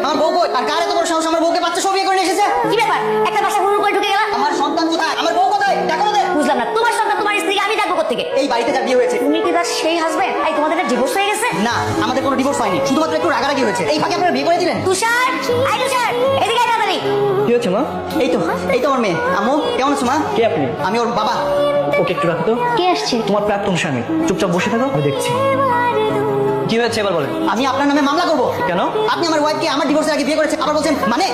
আমার বউ কই? আর কার এত বড় সাহস আমার বউকে বাচ্চা সহ বিয়ে করে নিয়ে এসেছে? কি ব্যাপার? একটা বাসা হুড় করে ঢুকে গেলা। আমার সন্তান কোথায়? আমার বউ কোথায়? দেখো না। বুঝলাম না, তোমার সন্তান তোমার স্ত্রীকে আমি ডাকবো কোত্থেকে? এই বাড়িতে যার বিয়ে হয়েছে। তুমি কি তার সেই হাজবেন্ড? এই তোমাদের ডিভোর্স হয়ে গেছে? না, আমাদের কোনো ডিভোর্স হয়নি, শুধুমাত্র একটু রাগারাগি হয়েছে। এই ফাঁকে আপনারা বিয়ে করে দিলেন। তুষার, আই তুষার, এদিকে আয় তাড়াতাড়ি। কি হচ্ছে মা? এই তো আমার মেয়ে। আম্মু কেমন আছো মা? কে আপনি? আমি ওর বাবা। ওকে একটু রাখো তো। কে আসছে? তোমার প্রাক্তন স্বামী। চুপচাপ বসে থাকো, আমি দেখছি। কি হয়েছে এবার বলেন। আমি আপনার নামে মামলা করব। কেন? আপনি আমার ওয়াইফকে আমার ডিভোর্সের আগে বিয়ে করেছে, আবার বলছেন মানে?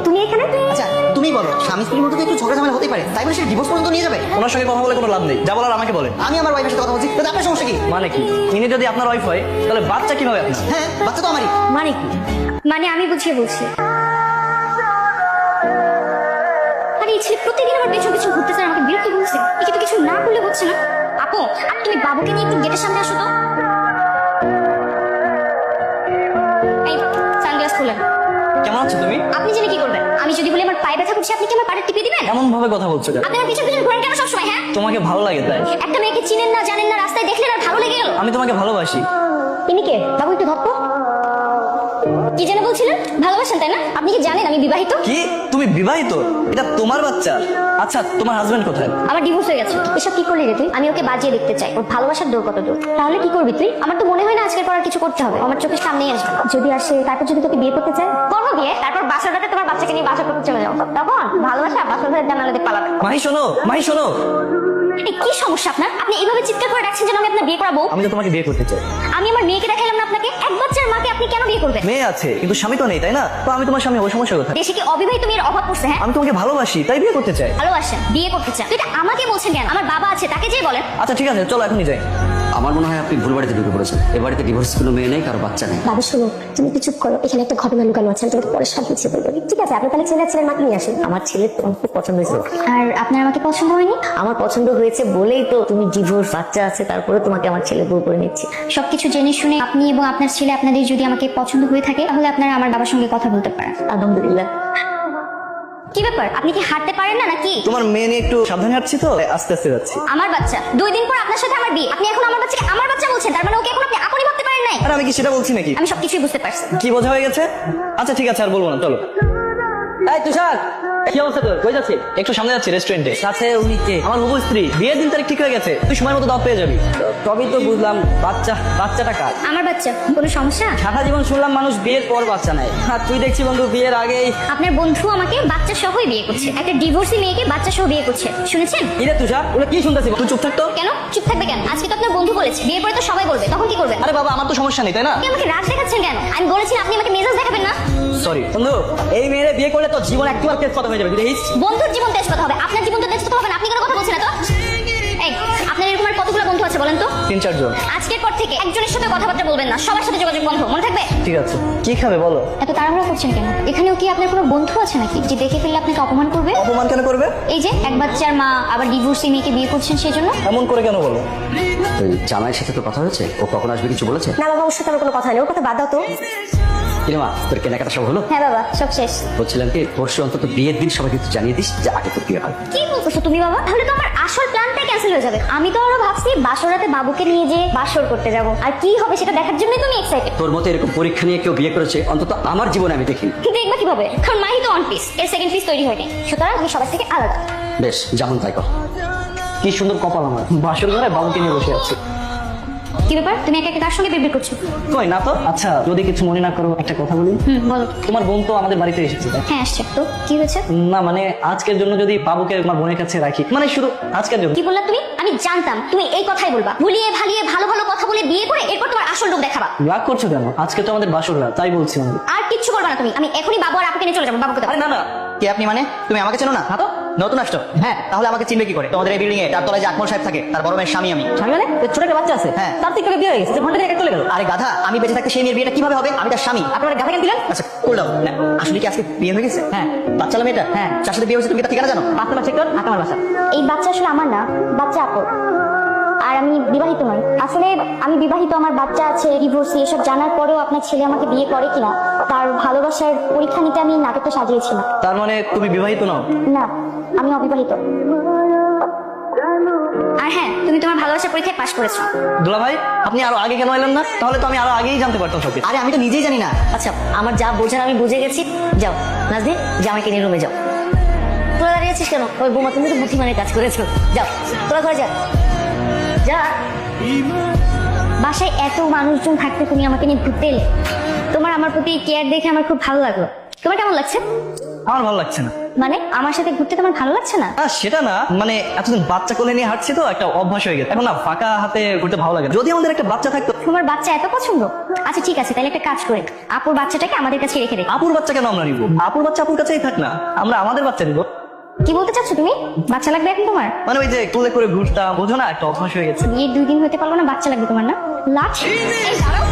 তুমি এখানে? আচ্ছা তুমি বলো, স্বামী স্ত্রীর মধ্যে তো একটু ঝগড়া ঝামেলা হতেই পারে, তাই বলে সে ডিভোর্স পর্যন্ত নিয়ে যাবে? ওনার সঙ্গে কথা বলে কোনো লাভ নেই, যা বলার আমাকে বলেন। আমি আমার ওয়াইফের সাথে কথা বলছি, তো আপনার সমস্যা কি? মানে কি? ইনি যদি আপনার ওয়াইফ হয় তাহলে বাচ্চা কিভাবে আপনার? হ্যাঁ, বাচ্চা তো আমারই। মানে কি? মানে আমি বুঝিয়ে বলছি। আরে এই ছেলে প্রতিদিন আমার পেছন পেছন ঘুরতেছে আর আমাকে বিরক্ত করছে। একে তো কিছু না করলে হচ্ছে না। আপু, তুমি বাবুকে নিয়ে একটু গেটের সামনে আসো তো। এই সানগ্লাস খুলেন। কেমন আছো তুমি? আপনি জেনে কি করবেন? আমি যদি বলি আমার পায়ে ব্যথা করছে, আপনি কি আমার পাড়ে টিপে দিবেন? এমন ভাবে কথা বলছো কেন? আপনি আমার পিছন পিছন ঘোরেন কেন সবসময়? হ্যাঁ, তোমাকে ভালো লাগে তাই? একটা মেয়েকে চিনেন না, জানেন না, রাস্তায় দেখলেন আর ভালো লেগে গেল। আমি তোমাকে ভালোবাসি। ইনি কে? বাবু একটু ধপ্প। কি যেন বলছিলেন? ভালোবাসেন তাই না? আপনি কি জানেন আমি বিবাহিত? কি? তুমি বিবাহিত? এটা তোমার বাচ্চা? আচ্ছা, তোমার হাজবেন্ড কোথায়? আমার ডিভোর্স হয়ে গেছে। এসব কি করলি রে তুই? আমি ওকে বাজিয়ে দেখতে চাই ওর ভালোবাসার দূর কত দূর। তাহলে কি করবি তুই? আমার তো মনে হয় না আজকের পর আর কিছু করতে হবে। আমার চোখের সামনেই আসবে। যদি আসে, তারপর যদি তোকে বিয়ে করতে চায়, করবো বিয়ে। তারপর বাসার রাতে তোমার বাচ্চাকে নিয়ে বাসা করতে চলে যাও। তখন ভালোবাসা বাসার ঘরের জানালাতে পালাবে। মাহি শোনো, মাহি শোনো। এই কি সমস্যা আপনার? আপনি এইভাবে চিৎকার করে ডাকছেন যেন আমি আপনার বিয়ে করাবো। আমি তো তোমাকে বিয়ে করতে চাই। আমি আমার মেয়েকে দেখাইলাম না আপনাকে? এক বাচ্চার মাকে আপনি কেন বিয়ে করবেন? মেয়ে আছে কিন্তু স্বামী তো নেই, তাই না? তো আমি তোমার স্বামী, ওই সমস্যা কোথায়? দেশে কি অবিবাহিত মেয়ের অভাব পড়ছে? হ্যাঁ, আমি তোমাকে ভালোবাসি তাই বিয়ে করতে চাই। ভালোবাসেন, বিয়ে করতে চান। তো এটা আমাকে বলছেন কেন? আমার বাবা আছে, তাকে যেয়ে বলেন। আচ্ছা ঠিক আছে, চলো এখনই যাই। আমার মনে হয় আপনি ভুল বাড়িতে ঢুকে পড়েছেন। এ বাড়িতে ডিভোর্স কোনো মেয়ে নেই, কারো বাচ্চা নেই। বাবা শোনো, তুমি একটু চুপ করো। এখানে একটা ঘটনা লুকানো আছে, আমি তোমাকে পরে সব বুঝিয়ে বলবো। ঠিক আছে, আপনি তাহলে ছেলের মাকে নিয়ে আসেন। আমার ছেলে তোমার খুব পছন্দ হয়েছে। আর আপনার আমাকে পছন্দ হয়নি? আমার পছন্দ হয়েছে বলেই তো তুমি ডিভোর্স, বাচ্চা আছে, তারপরে তোমাকে আমার ছেলে বউ করে নিচ্ছি। সবকিছু জেনে শুনে আপনি এবং আপনার ছেলে, আপনাদের যদি আমাকে পছন্দ হয়ে থাকে, তাহলে আপনারা আমার বাবার সঙ্গে কথা বলতে পারেন। আলহামদুলিল্লাহ। কি ব্যাপার? আপনি কি হাঁটতে পারেন না নাকি? তোমার মেয়ে নিয়ে একটু সাবধানে হাঁটছি তো, আস্তে আস্তে যাচ্ছি। আমার বাচ্চা 2 দিন পর আপনার সাথে আমার বিয়ে, আপনি এখন আমার বাচ্চাকে আমার বাচ্চা বলছেন? তার মানে ওকে এখন আপনি আপনি ভাবতে পারেন নাই? আর আমি কি সেটা বলছি নাকি? আমি সবকিছুই বুঝতে পারছি। কি বোঝা হয়ে গেছে? আচ্ছা ঠিক আছে, আর বলবো না, চলো। এই তুষার, কি অবস্থা তোর? কই যাচ্ছিস? একটু সামনে যাচ্ছি রেস্টুরেন্টে। কাছে উনি কে? আমার হবু স্ত্রী, বিয়ের দিন তারিখ ঠিক হয়ে গেছে, তুই সময় মতো দাওয়াত পেয়ে যাবি। তবেই তো বুঝলাম। বাচ্চাটা কার? আমার বাচ্চা। কোনো সমস্যা? সারা জীবন শুনলাম মানুষ বিয়ের পর বাচ্চা নেয়, আর তুই দেখছি বন্ধু বিয়ের আগেই। আপনার বন্ধু আমাকে বাচ্চা সহই বিয়ে করছে, একটা ডিভোর্সি মেয়েকে বাচ্চা সহ বিয়ে করছে, শুনেছেন? কিরে তুষার, ওরা কি শুনতেছি? তুই চুপ থাকতো। কেন চুপ থাকবে কেন? আজকে তো আপনার বন্ধু বলেছে বিয়ের পরে তো সবাই বলবে, তখন কি করবেন? আরে বাবা, আমার তো সমস্যা নেই, তাই না? আপনি আমাকে রাগ দেখাচ্ছেন কেন? আমি বলেছি আপনি আমাকে মেজাজ দেখাবেন না। সরি। বন্ধু, এই মেয়েরে বিয়ে করলে তো জীবন একবার তেজ কথা হয়ে যাবে, তুই দেখিস। বন্ধুর জীবন তেজ কথা হবে, আপনার জীবন তো তেজ কথা হবে না। আপনি কোনো কথা বলছেন না তো? এই, আপনার এরকম আর কতগুলো বন্ধু আছে বলেন তো? 3-4 জন। আজকের পর থেকে একজনের সাথে কথাবার্তা বলবেন না, সবার সাথে যোগাযোগ বন্ধ, মনে থাকবে? ঠিক আছে, কি খাবে বলো? এত তাড়াহুড়া করছেন কেন? এখানেও কি আপনার কোনো বন্ধু আছে নাকি যে দেখে ফেললে আপনাকে অপমান করবে? অপমান কেন করবে? এই যে এক বাচ্চার মা, আবার ডিভোর্সি মেয়েকে বিয়ে করছেন সেই জন্য? এমন করে কেন বলো? ওই জামাইয়ের সাথে তো কথা হয়েছে, ও কখন আসবে কিছু বলেছে? না বাবা, ওর সাথে আমার কোনো কথা নেই, ওর কথা বাদ দাও তো। কিরে মা, তোর কেনাকাটা সব হলো? হ্যাঁ বাবা, সব শেষ। বলছিলাম কি, পরশু অন্তত বিয়ের দিন সবাইকে একটু জানিয়ে দিস যে আগে তোর বিয়ে হয়। কি বলছো তুমি বাবা? তাহলে তো আমার আসল প্ল্যানটাই ক্যান্সেল হয়ে যাবে। আমি তো আরো ভাবছি বাসরাতে বাবুকে নিয়ে যে বাসর করতে যাব, আর কি হবে সেটা দেখার জন্যই তুমি এক্সাইটেড। তোর মতো এরকম পরীক্ষা নিয়ে কেউ বিয়ে করেছে অন্তত আমার জীবনে আমি দেখিনি। দেখবা কিভাবে? কারণ মাহি তো অন পিস, এর সেকেন্ড পিস তৈরি হয়নি, সুতরাং আমি সবার থেকে আলাদা। বেশ, যেমন তাই কর। কি সুন্দর কপাল আমার, বাসর ঘরে বাবুকে নিয়ে বসে আছি। কি ব্যাপার? তুমি একা একা কার সঙ্গে বিড়বিড় করছো? কই না তো। আচ্ছা, যদি কিছু মনে না করো একটা কথা বলি। বলো। তোমার বোন তো আমাদের বাড়িতে এসেছে, তাই? হ্যাঁ আসছে। তো কি হয়েছে? না মানে আজকের জন্য যদি বাবুকে আমার বোনের কাছে রাখি, মানে শুধু আজকের জন্য। কি বললা তুমি? আমি জানতাম তুমি এই কথাই বলবা। ভুলিয়ে ভালিয়ে ভালো ভালো কথা বলে বিয়ে করে এরপর তোমার আসল রূপ দেখাবা। রাগ করছো কেন? আজকে তো আমাদের বাসর রাত, তাই বলছি আমি। আর কিচ্ছু করবা না তুমি। আমি এখনই বাবু আর আপুকে নিয়ে চলে যাবো। বাবুকে দাও। আরে না না, কে আপনি? মানে তুমি আমাকে চেনো না? না তো। নতুন আসছো? হ্যাঁ। তাহলে আমাকে চিনবে কি করে? তোমাদের এই বিল্ডিং এ 4 তলায় যে আকমল সাহেব থাকে, তার বড় মেয়ের স্বামী আমি। স্বামী মানে? তোর ছোট একটা বাচ্চা আছে? হ্যাঁ। তার থেকে বিয়ে হয়ে গেছে, ঘন্টা থেকে চলে গেল। আরে গাধা, আমি বেঁচে থাকতে সেই মেয়ের বিয়েটা কিভাবে হবে? আমি তার স্বামী। আপনারা গাধা কেন দিলেন? আচ্ছা কোল দাও না। আসলে কি আজকে বিয়ে হয়ে গেছে? হ্যাঁ। বাচ্চালা মেয়েটা? হ্যাঁ। যার সাথে বিয়ে হয়েছে তুমি কি তার ঠিকানা জানো? বাচ্চা চেক কর, আমার বাসা। এই বাচ্চা আসলে আমার না, বাচ্চা আপুর। আর আমি বিবাহিত নই। আসলে আমি বিবাহিত, আমার বাচ্চা আছে, ডিভোর্সি, এসব জানার পরেও আপনার ছেলে আমাকে বিয়ে করে কিনা তার ভালোবাসার পরীক্ষা নিতে আমি নাটকটা সাজিয়েছিলাম। তার মানে তুমি বিবাহিত নও? না, আমি অবিবাহিত। আর হ্যাঁ, তুমি তোমার ভালোবাসার পরীক্ষায় পাশ করেছো। দুলা ভাই, আপনি আরো আগে কেন এলেন না? তাহলে তো আমি আরো আগেই জানতে পারতাম সবকিছু। আরে আমি তো নিজেই জানি না। আচ্ছা, আমার যা বোঝার আমি বুঝে গেছি। যাও নাজদিন, জামাইকে নিয়ে রুমে যাও। তোরা দাঁড়িয়ে আছিস কেন? ওই বোমা, তুমি তো বুদ্ধিমানের কাজ করেছো। যাও তোরা ঘরে যা যা। বাসায় এত মানুষজন থাকতে তুমি আমাকে নিয়ে ঘুরতে এলে। তোমার আমার প্রতি কেয়ার দেখে আমার খুব ভালো লাগলো। তোমার কেমন লাগছে? আমার ভালো লাগছে না। মানে আমার সাথে ঘুরতে তোমার ভালো লাগছে না? সেটা না, মানে এতদিন বাচ্চা কোলে নিয়ে হাঁটছি তো একটা অভ্যাস হয়ে গেছে। এখন না ফাঁকা হাতে ঘুরতে ভালো লাগে না। যদি আমাদের একটা বাচ্চা থাকতো। তোমার বাচ্চা এত পছন্দ? আচ্ছা ঠিক আছে, তাহলে একটা কাজ করে আপুর বাচ্চাটাকে আমাদের কাছে রেখে দে। আপুর বাচ্চা কেন আমরা নিব? আপুর বাচ্চা আপুর কাছেই থাক না, আমরা আমাদের বাচ্চা নিব। কি বলতে চাচ্ছ তুমি? বাচ্চা লাগবে এখন তোমার? মানে ওই যে কোলে করে ঘুরতাম, বোঝো না, একটা অভ্যাস হয়ে গেছে। বিয়ের 2 দিন হতে পারলো না, বাচ্চা লাগবে তোমার না? লাচ? এই দাঁড়াও।